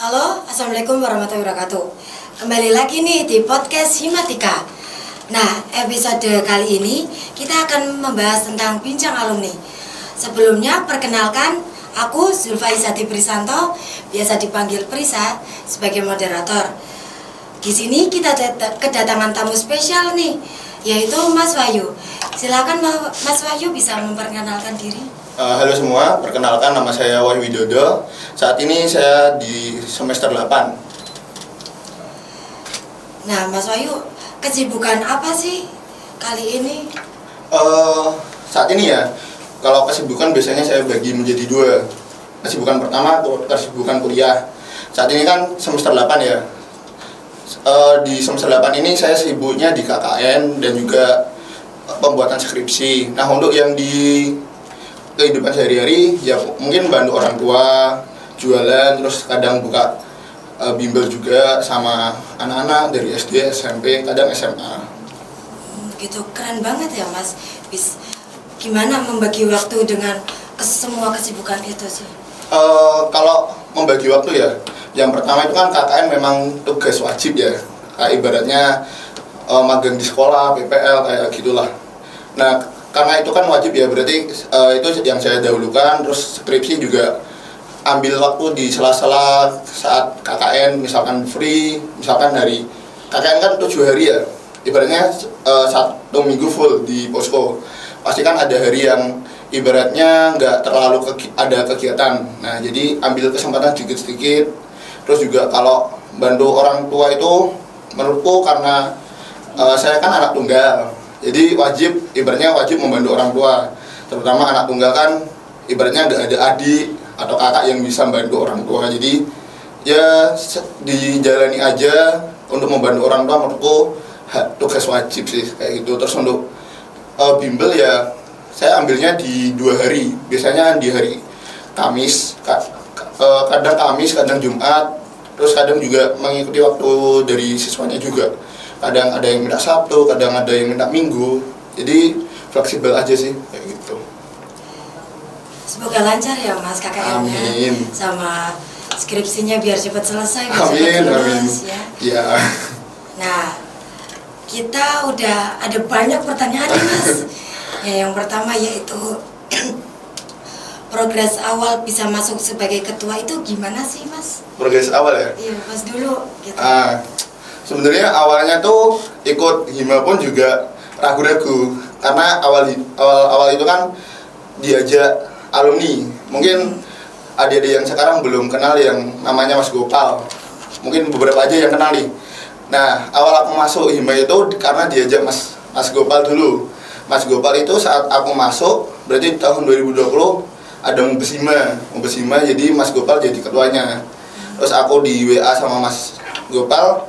Halo, Assalamualaikum warahmatullahi wabarakatuh. Kembali lagi nih di podcast Himatika. Nah, episode kali ini kita akan membahas tentang bincang alumni. Sebelumnya, perkenalkan, aku Zulfa Izati Prisanto, biasa dipanggil Prisa, sebagai moderator. Di sini kita kedatangan tamu spesial nih, yaitu Mas Wahyu. Silakan Mas Wahyu bisa memperkenalkan diri. Halo semua, perkenalkan nama saya Wahyu Widodo. Saat ini saya di semester 8. Nah, Mas Wahyu, kesibukan apa sih kali ini? Saat ini ya, kalau kesibukan biasanya saya bagi menjadi dua. Kesibukan pertama, kesibukan kuliah. Saat ini kan semester 8 ya. Di semester 8 ini saya sibuknya di KKN dan juga pembuatan skripsi. Nah, untuk yang di kehidupan sehari-hari ya mungkin bantu orang tua jualan, terus kadang buka bimbel juga sama anak-anak dari SD, SMP, kadang SMA. Gitu, keren banget ya Mas. Gimana membagi waktu dengan semua kesibukan itu sih? Kalau membagi waktu ya, yang pertama itu kan KKN memang tugas wajib ya, kayak ibaratnya magang di sekolah, PPL kayak gitulah. Nah, karena itu kan wajib ya, berarti itu yang saya dahulukan. Terus skripsi juga ambil waktu di sela-sela saat KKN, misalkan free, misalkan hari KKN kan 7 hari ya, ibaratnya 1 minggu full di posko. Pasti kan ada hari yang ibaratnya nggak terlalu ada kegiatan. Nah, jadi ambil kesempatan sedikit-sedikit. Terus juga kalau bantu orang tua itu menurutku karena saya kan anak tunggal, jadi ibaratnya wajib membantu orang tua, terutama anak tunggal kan ibaratnya nggak ada adik atau kakak yang bisa membantu orang tua. Jadi ya dijalani aja untuk membantu orang tua, menurutku tugas wajib sih kayak gitu. Terus untuk bimbel ya saya ambilnya di 2 hari, biasanya di hari Kamis, kadang Kamis, kadang Jumat, terus kadang juga mengikuti waktu dari siswanya juga. Kadang ada yang minta Sabtu, kadang ada yang minta Minggu. Jadi fleksibel aja sih kayak gitu. Semoga lancar ya Mas KKN-nya. Amin. Sama skripsinya biar cepat selesai, Amin, amin. Ya. Ya. Nah, kita udah ada banyak pertanyaan nih Mas. Ya, yang pertama yaitu progres awal bisa masuk sebagai ketua itu gimana sih Mas? Progres awal ya? Iya, Mas dulu gitu. Sebenarnya awalnya tuh ikut hima pun juga ragu-ragu, karena awal itu kan diajak alumni. Mungkin adik-adik yang sekarang belum kenal yang namanya Mas Gopal, mungkin beberapa aja yang kenal nih. Nah, awal aku masuk hima itu karena diajak Mas Gopal dulu. Mas Gopal itu saat aku masuk berarti tahun 2020 ada Mubes Hima, jadi Mas Gopal jadi ketuanya. Terus aku di WA sama Mas Gopal,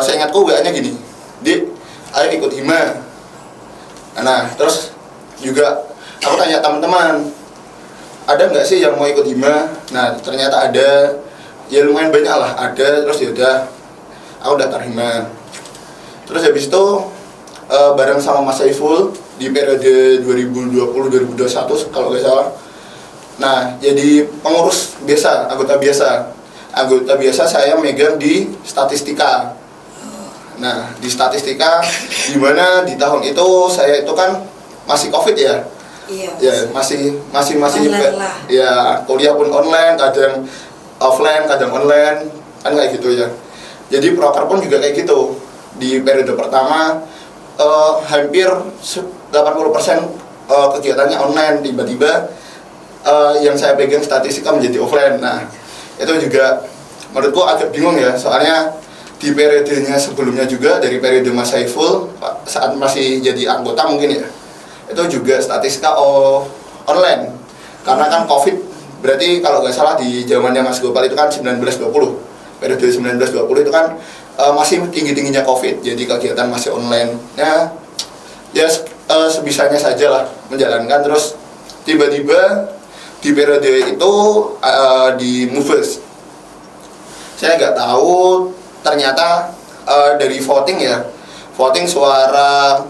saya ingatku WA-nya gini, "Dik, ayo ikut hima." Nah, terus juga aku tanya teman-teman, ada nggak sih yang mau ikut hima? Nah, ternyata ada, ya lumayan banyak lah ada. Terus yaudah, aku daftar hima. Terus habis itu bareng sama Mas Saiful di periode 2020-2021 kalau nggak salah. Nah, jadi pengurus biasa, anggota biasa saya megang di statistika. Nah, di statistika dimana di tahun itu saya itu kan masih COVID ya. Iya. Ya, masih online lah. Ya, kuliah pun online, kadang offline, kadang online, kan kayak gitu ya. Jadi proker pun juga kayak gitu. Di periode pertama hampir 80% kegiatannya online, tiba-tiba yang saya pegang statistika menjadi offline. Nah, itu juga menurutku agak bingung ya, soalnya di periodenya sebelumnya juga dari periode Mas Saiful saat masih jadi anggota mungkin ya, itu juga statistika online karena kan COVID. Berarti kalau nggak salah di zamannya Mas Gopal itu kan 1920, periode 1920 itu kan masih tinggi-tingginya COVID, jadi kegiatan masih online. Ya sebisanya saja lah menjalankan. Terus tiba-tiba di periode itu di Mubes, saya nggak tahu, ternyata dari voting suara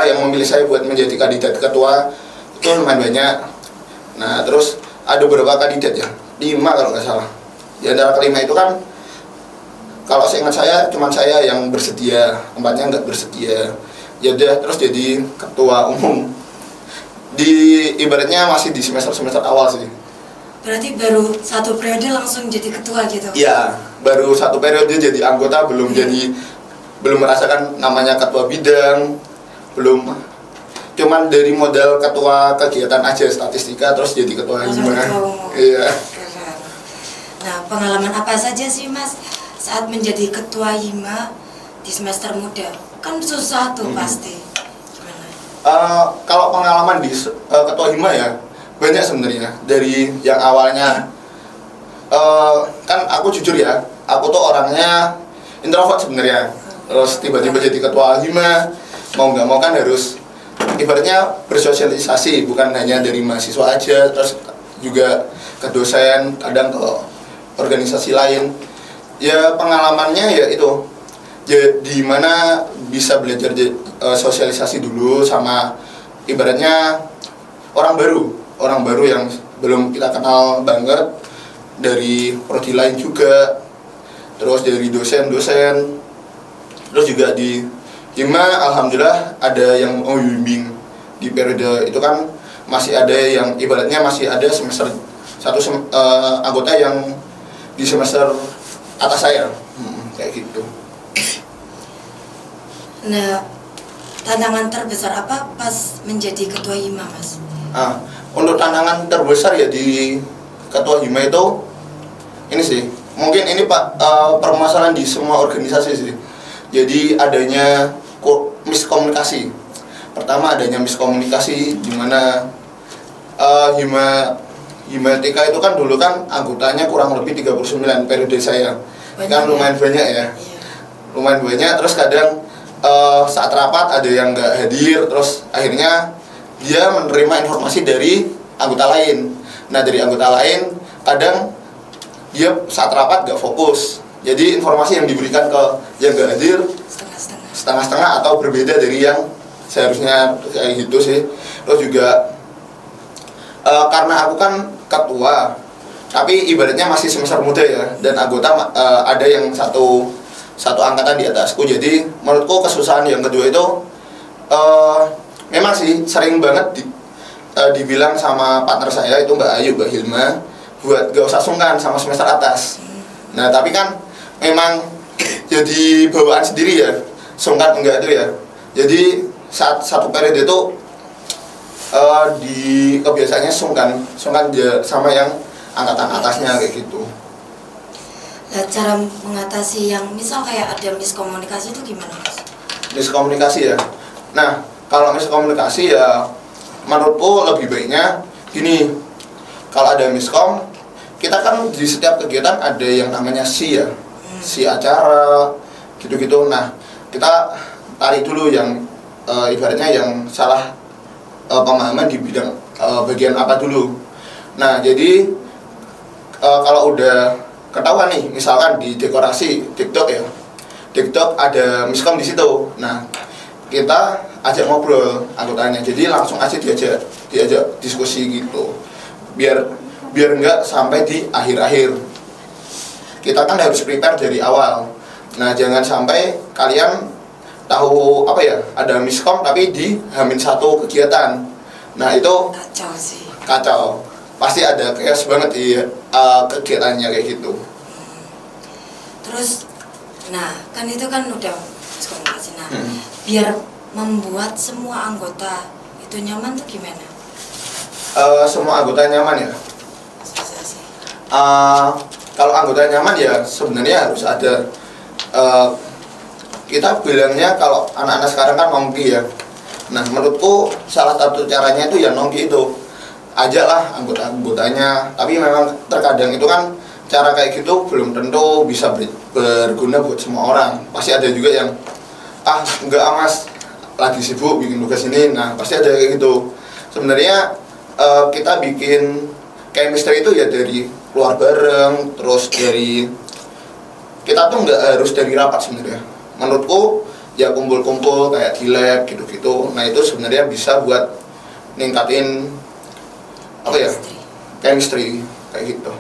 yang memilih saya buat menjadi kandidat ketua itu lumayan banyak. Nah, terus ada beberapa kandidat ya, 5 kalau nggak salah. Di antara kelima itu kan, kalau seingat saya cuma saya yang bersedia, tempatnya nggak bersedia. Ya udah terus jadi ketua umum. Ibaratnya masih di semester awal sih. Berarti baru 1 periode langsung jadi ketua gitu? Iya, baru 1 periode jadi anggota, belum merasakan namanya ketua bidang, belum. Cuman dari modal ketua kegiatan aja statistika terus jadi ketua hima. Iya. Nah, pengalaman apa saja sih Mas saat menjadi ketua hima di semester muda? Kan susah tuh pasti. Gimana? Kalau pengalaman di ketua hima ya banyak sebenarnya. Dari yang awalnya kan aku jujur ya, aku tuh orangnya introvert sebenarnya. Terus tiba-tiba jadi ketua hima, mau nggak mau kan harus ibaratnya bersosialisasi, bukan hanya dari mahasiswa aja, terus juga ke dosen, kadang ke organisasi lain. Ya pengalamannya ya itu, di mana bisa belajar sosialisasi dulu sama ibaratnya orang baru yang belum kita kenal banget, dari prodi lain juga, terus dari dosen-dosen, terus juga di hima alhamdulillah ada yang mau bimbing. Di periode itu kan masih ada yang ibaratnya masih ada semester anggota yang di semester atas saya, kayak gitu. Nah, tantangan terbesar apa pas menjadi ketua hima Mas? Untuk tantangan terbesar ya di ketua hima itu ini sih, mungkin ini Pak, permasalahan di semua organisasi sih. Jadi adanya miskomunikasi. Pertama adanya miskomunikasi di mana Himatika itu kan dulu kan anggotanya kurang lebih 39 periode saya. Kan lumayan banyak ya. Lumayan banyak, terus kadang saat rapat ada yang nggak hadir, terus akhirnya dia menerima informasi dari anggota lain. Nah dari anggota lain kadang dia saat rapat nggak fokus, jadi informasi yang diberikan ke yang nggak hadir setengah-setengah atau berbeda dari yang seharusnya, kayak gitu sih. Terus juga karena aku kan ketua, tapi ibaratnya masih semester muda ya, dan anggota ada yang satu angkatan di atasku. Jadi menurutku kesusahan yang kedua itu memang sih sering banget dibilang sama partner saya itu Mbak Ayu, Mbak Hilma, buat gak usah sungkan sama semester atas. Nah tapi kan memang jadi bawaan sendiri ya, sungkan enggak itu ya. Jadi saat 1 periode itu di kebiasaannya sungkan sama yang angkatan atasnya kayak gitu. Nah, cara mengatasi yang misal kayak ada miskomunikasi itu gimana Mas? Miskomunikasi ya. Nah, kalau miskomunikasi ya menurutku lebih baiknya gini. Kalau ada miskom, kita kan di setiap kegiatan ada yang namanya si ya. Si acara gitu-gitu. Nah, kita tarik dulu yang ibaratnya yang salah pemahaman di bidang bagian apa dulu. Nah, jadi kalau udah ketahuan nih, misalkan di dekorasi TikTok ya, TikTok ada miskom di situ. Nah, kita ajak ngobrol anggotanya, jadi langsung aja diajak diskusi gitu, biar nggak sampai di akhir-akhir. Kita kan harus prepare dari awal. Nah, jangan sampai kalian tahu apa ya, ada miskom tapi di H-1 kegiatan. Nah itu kacau sih. Kacau. Pasti ada chaos banget di kegiatannya kayak gitu. Terus, nah kan itu kan udah miskomunikasi. Nah, biar membuat semua anggota itu nyaman tuh gimana? Semua anggota nyaman ya? Susah sih. Kalau anggota nyaman ya sebenarnya harus ada kita bilangnya, kalau anak-anak sekarang kan nongki ya. Nah menurutku salah satu caranya itu ya nongki itu, ajaklah anggotanya. Tapi memang terkadang itu kan cara kayak gitu belum tentu bisa berguna buat semua orang. Pasti ada juga yang enggak mas, lagi sibuk bikin tugas ini. Nah pasti ada kayak gitu. Sebenarnya kita bikin chemistry itu ya dari keluar bareng, terus dari kita tuh nggak harus dari rapat sebenarnya. Menurutku ya kumpul-kumpul kayak di lab gitu-gitu. Nah itu sebenarnya bisa buat ningkatin apa ya, chemistry kayak gitu.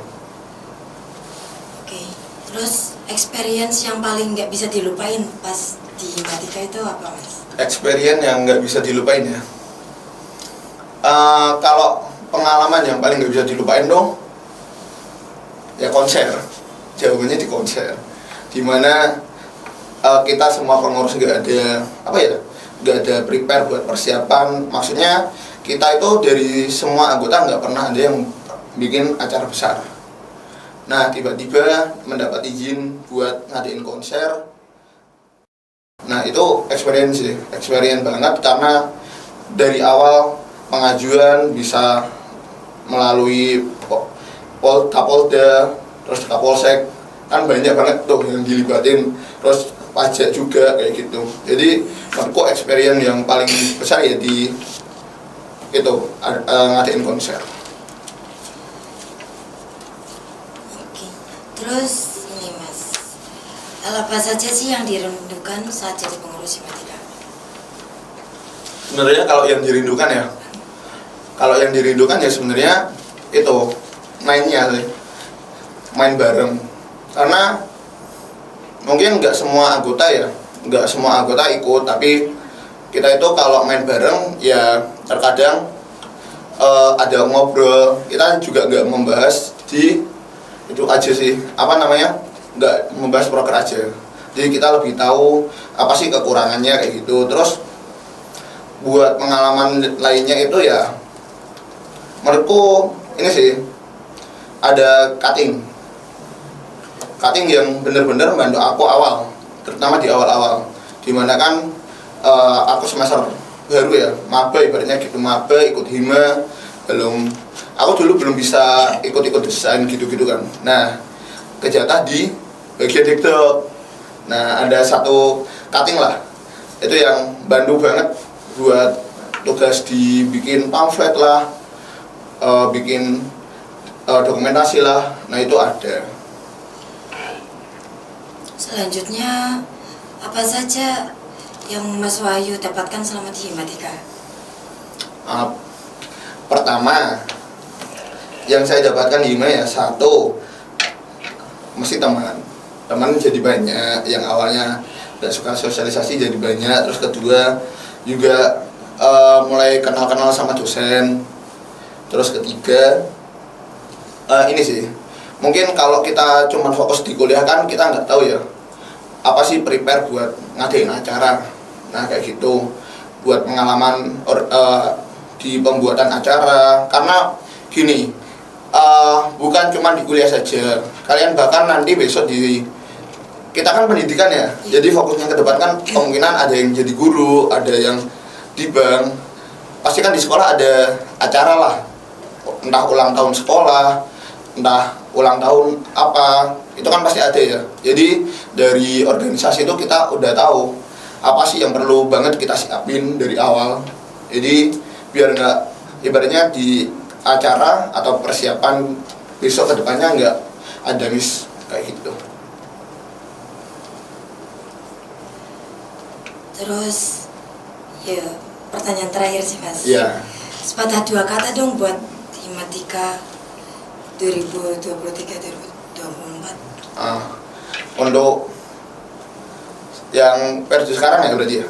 Oke. Terus experience yang paling nggak bisa dilupain pas di Himatika itu apa, Mas? Experience yang nggak bisa dilupain ya. Kalau pengalaman yang paling nggak bisa dilupain dong, ya konser. Jawabannya di konser. Dimana kita semua pengurus nggak ada nggak ada prepare buat persiapan. Maksudnya kita itu dari semua anggota nggak pernah ada yang bikin acara besar. Nah, tiba-tiba mendapat izin buat ngadain konser. Nah, itu experience banget karena dari awal pengajuan bisa melalui Kapolda, terus Kapolsek, kan banyak banget tuh yang dilibatin, terus pajak juga kayak gitu. Jadi menurutku experience yang paling besar ya di itu ngadain konser. Oke. Terus ini Mas, apa saja sih yang dirindukan saat jadi pengurus Himatika? Sebenarnya kalau yang dirindukan ya sebenarnya itu mainnya sih, main bareng. Karena mungkin nggak semua anggota ikut, tapi kita itu kalau main bareng ya terkadang ada ngobrol. Kita juga nggak membahas di itu aja sih, nggak membahas proker aja. Jadi kita lebih tahu apa sih kekurangannya kayak gitu. Terus buat pengalaman lainnya itu ya menurutku ini sih, ada cutting yang bener-bener membantu aku awal, terutama di awal-awal, dimana kan aku semester baru ya, ibaratnya gitu, ikut hima, aku dulu belum bisa ikut desain gitu-gitu kan. Nah, kejatah di bagian TikTok. Nah, ada satu cutting lah, itu yang bantu banget buat tugas dibikin pamflet lah, bikin dokumentasi lah. Nah, itu ada. Selanjutnya, apa saja yang Mas Wahyu dapatkan selama di Himatika? Pertama, yang saya dapatkan di Hima ya, satu, mesti teman jadi banyak. Yang awalnya gak suka sosialisasi jadi banyak. Terus kedua, juga mulai kenal-kenal sama dosen. Terus ketiga, ini sih, mungkin kalau kita cuma fokus di kuliah kan kita nggak tahu ya apa sih prepare buat ngadain acara. Nah, kayak gitu, buat pengalaman di pembuatan acara. Karena gini, bukan cuma di kuliah saja, kalian bahkan nanti besok kita kan pendidikan ya, jadi fokusnya ke depan kan kemungkinan ada yang jadi guru, ada yang di bank, pasti kan di sekolah ada acara lah, entah ulang tahun sekolah, entah ulang tahun apa, itu kan pasti ada ya. Jadi dari organisasi itu kita udah tahu apa sih yang perlu banget kita siapin dari awal. Jadi biar nggak, ibaratnya di acara atau persiapan besok ke depannya nggak ada miss kayak gitu. Terus, ya pertanyaan terakhir sih Mas. Iya. Sepatah dua kata dong buat Himatika 2023-2024. Untuk yang versi sekarang ya berarti ya.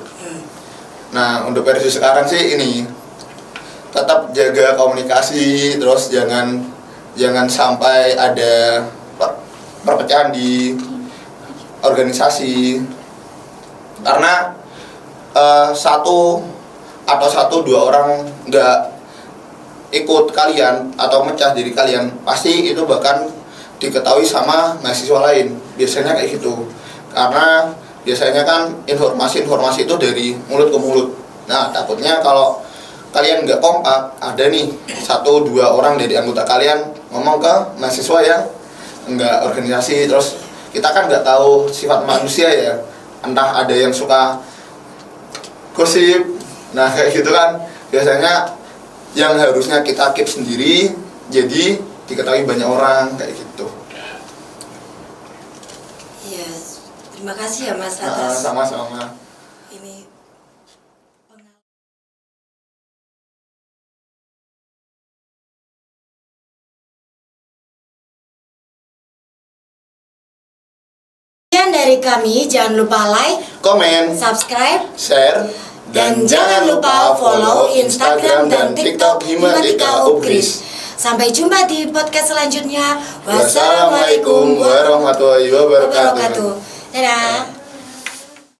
Nah, untuk versi sekarang sih ini, tetap jaga komunikasi, terus jangan sampai ada perpecahan di organisasi. Karena satu dua orang nggak ikut kalian atau mecah dari kalian, pasti itu bahkan diketahui sama mahasiswa lain, biasanya kayak gitu. Karena biasanya kan informasi itu dari mulut ke mulut. Nah, takutnya kalau kalian nggak kompak, ada nih satu dua orang dari anggota kalian ngomong ke mahasiswa yang nggak organisasi, terus kita kan nggak tahu sifat manusia ya, entah ada yang suka gosip. Nah, kayak gitu kan biasanya yang harusnya kita keep sendiri jadi diketahui banyak orang kayak gitu. Iya, terima kasih ya Mas atas Sama-sama. ini Sekian dari kami, jangan lupa like, komen, subscribe, share, dan jangan lupa follow Instagram dan TikTok Himatika Upgris. Sampai jumpa di podcast selanjutnya. Wassalamualaikum warahmatullahi wabarakatuh. Dadah.